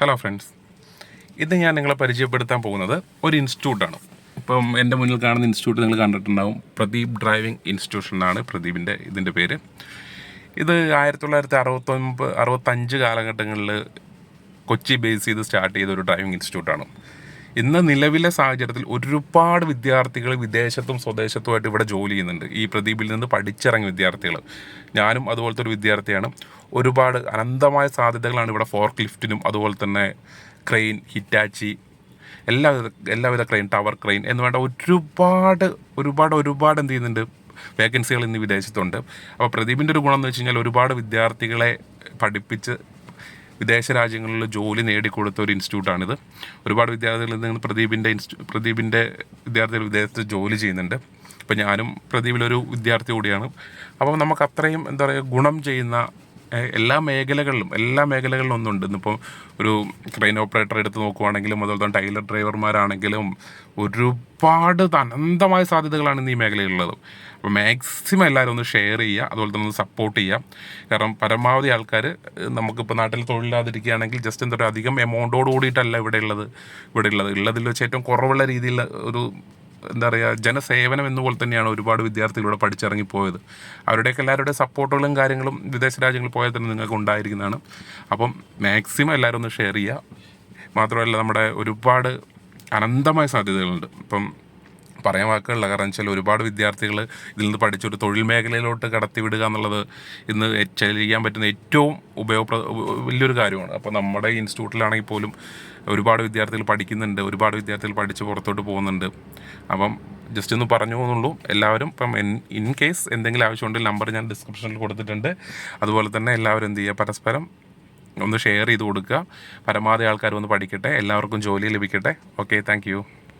Hello friends, ഇന്ന് ഞാൻ നിങ്ങളെ പരിചയപ്പെടുത്താൻ പോകുന്നത് ഒരു ഇൻസ്റ്റിറ്റ്യൂട്ടാണ്. ഇപ്പം എൻ്റെ മുന്നിൽ കാണുന്ന ഇൻസ്റ്റിറ്റ്യൂട്ട് നിങ്ങൾ കണ്ടിട്ടുണ്ടാവും. പ്രദീപ് ഡ്രൈവിംഗ് ഇൻസ്റ്റിറ്റ്യൂഷൻ എന്നാണ് ഇതിൻ്റെ പേര്. ഇത് 1965 കാലഘട്ടങ്ങളിൽ കൊച്ചി ബേസ് ചെയ്ത് സ്റ്റാർട്ട് ചെയ്ത ഒരു ഡ്രൈവിംഗ് ഇൻസ്റ്റിറ്റ്യൂട്ടാണ്. ഇന്ന് നിലവിലെ സാഹചര്യത്തിൽ ഒരുപാട് വിദ്യാർത്ഥികൾ വിദേശത്തും സ്വദേശത്തുമായിട്ട് ഇവിടെ ജോലി ചെയ്യുന്നുണ്ട്. ഈ പ്രദീപിൽ നിന്ന് പഠിച്ചിറങ്ങിയ വിദ്യാർത്ഥികൾ, ഞാനും അതുപോലത്തെ ഒരു വിദ്യാർത്ഥിയാണ്. ഒരുപാട് അനന്തമായ സാധ്യതകളാണ് ഇവിടെ. ഫോർക്ക് ലിഫ്റ്റിനും അതുപോലെ തന്നെ ക്രെയിൻ, ഹിറ്റാച്ചി, എല്ലാവിധ ക്രെയിൻ, ടവർ ക്രെയിൻ എന്ന് വേണ്ട ഒരുപാട് എന്ത് ചെയ്യുന്നുണ്ട്, വേക്കൻസികൾ ഇന്ന് വിദേശത്തുണ്ട്. അപ്പോൾ പ്രദീപിൻ്റെ ഒരു ഗുണം എന്ന് വെച്ച് കഴിഞ്ഞാൽ ഒരുപാട് വിദ്യാർത്ഥികളെ പഠിപ്പിച്ച് വിദേശ രാജ്യങ്ങളിൽ ജോലി നേടിക്കൊടുത്ത ഒരു ഇൻസ്റ്റിറ്റ്യൂട്ടാണിത്. ഒരുപാട് വിദ്യാർത്ഥികളിൽ നിന്ന് പ്രദീപിൻ്റെ വിദ്യാർത്ഥികൾ വിദേശത്ത് ജോലി ചെയ്യുന്നുണ്ട്. ഇപ്പോൾ ഞാനും പ്രദീപിലൊരു വിദ്യാർത്ഥി കൂടിയാണ്. അപ്പോൾ നമുക്ക് അത്രയും എന്താ പറയുക, ഗുണം ചെയ്യുന്ന എല്ലാ മേഖലകളിലും ഒന്നുണ്ട്. ഇന്നിപ്പോൾ ഒരു ക്രെയിൻ ഓപ്പറേറ്റർ എടുത്ത് നോക്കുവാണെങ്കിലും അതുപോലെ തന്നെ ടൈലർ ഡ്രൈവർമാരാണെങ്കിലും ഒരുപാട് അനന്തമായ സാധ്യതകളാണ് ഇന്ന് ഈ മേഖലയിലുള്ളത്. അപ്പോൾ മാക്സിമം എല്ലാവരും ഒന്ന് ഷെയർ ചെയ്യുക, അതുപോലെ തന്നെ ഒന്ന് സപ്പോർട്ട് ചെയ്യുക. കാരണം പരമാവധി ആൾക്കാർ, നമുക്കിപ്പോൾ നാട്ടിൽ തൊഴിലില്ലാതിരിക്കുകയാണെങ്കിൽ ജസ്റ്റ് എന്താ പറയുക, അധികം എമൗണ്ടോട് കൂടിയിട്ടല്ല ഉള്ളതിൽ വെച്ച് ഏറ്റവും കുറവുള്ള രീതിയിൽ ഒരു എന്താ പറയുക, ജനസേവനം എന്നുപോലെ തന്നെയാണ് ഒരുപാട് വിദ്യാർത്ഥികൾ ഇവിടെ പഠിച്ചിറങ്ങിപ്പോയത്. എല്ലാവരുടെയും സപ്പോർട്ടുകളും കാര്യങ്ങളും വിദേശ രാജ്യങ്ങളിൽ പോയാൽ തന്നെ നിങ്ങൾക്ക് ഉണ്ടായിരിക്കുന്നതാണ്. അപ്പം മാക്സിമം എല്ലാവരും ഒന്ന് ഷെയർ ചെയ്യുക. മാത്രമല്ല, നമ്മുടെ ഒരുപാട് അനന്തമായ സാധ്യതകളുണ്ട്. ഇപ്പം പറയാൻ വാക്കുകളില്ല. കാരണം വെച്ചാൽ ഒരുപാട് വിദ്യാർത്ഥികൾ ഇതിൽ നിന്ന് പഠിച്ചൊരു തൊഴിൽ മേഖലയിലോട്ട് കടത്തിവിടുക എന്നുള്ളത് ഇന്ന് ചെയ്യാൻ പറ്റുന്ന ഏറ്റവും വലിയൊരു കാര്യമാണ്. അപ്പോൾ നമ്മുടെ ഇൻസ്റ്റിറ്റ്യൂട്ടിലാണെങ്കിൽ പോലും ഒരുപാട് വിദ്യാർത്ഥികൾ പഠിക്കുന്നുണ്ട്, ഒരുപാട് വിദ്യാർത്ഥികൾ പഠിച്ച് പുറത്തോട്ട് പോകുന്നുണ്ട്. അപ്പം ജസ്റ്റ് ഒന്ന് പറഞ്ഞു പോകുന്നുള്ളൂ. എല്ലാവരും ഇപ്പം ഇൻ കേസ് എന്തെങ്കിലും ആവശ്യമുണ്ടെങ്കിൽ നമ്പർ ഞാൻ ഡിസ്ക്രിപ്ഷനിൽ കൊടുത്തിട്ടുണ്ട്. അതുപോലെ തന്നെ എല്ലാവരും എന്ത് ചെയ്യുക, പരസ്പരം ഒന്ന് ഷെയർ ചെയ്ത് കൊടുക്കുക. പരമാവധി ആൾക്കാർ വന്ന് പഠിക്കട്ടെ, എല്ലാവർക്കും ജോലി ലഭിക്കട്ടെ. Okay, thank you.